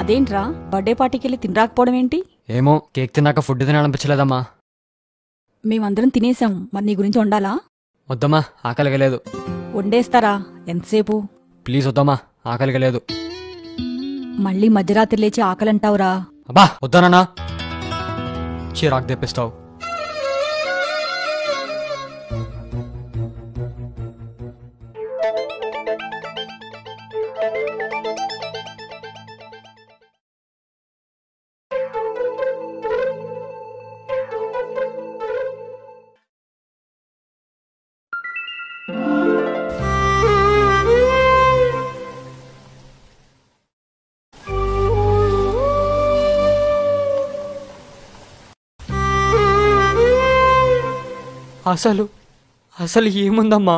అదేంట్రా బర్త్డే పార్టీకి వెళ్ళి తినరాకపోవడం ఏంటి? ఏమో కేక్ తిన్నాక ఫుడ్ తినాలనిపించలేదమ్మా. మేమందరం తినేసాం, మరి నీ గురించి వండాలా? వద్దమ్మా, ఆకలిగా లేదు. వండేస్తారా? ఎంతసేపు? ప్లీజ్ వద్దమ్మా, ఆకలిగా లేదు. మళ్ళీ మధ్యరాత్రి లేచి ఆకలంటావురా? అబ్బా వద్దానన్నా, చిరాకు తెప్పిస్తావు. అసలు అసలు ఏముందమ్మా?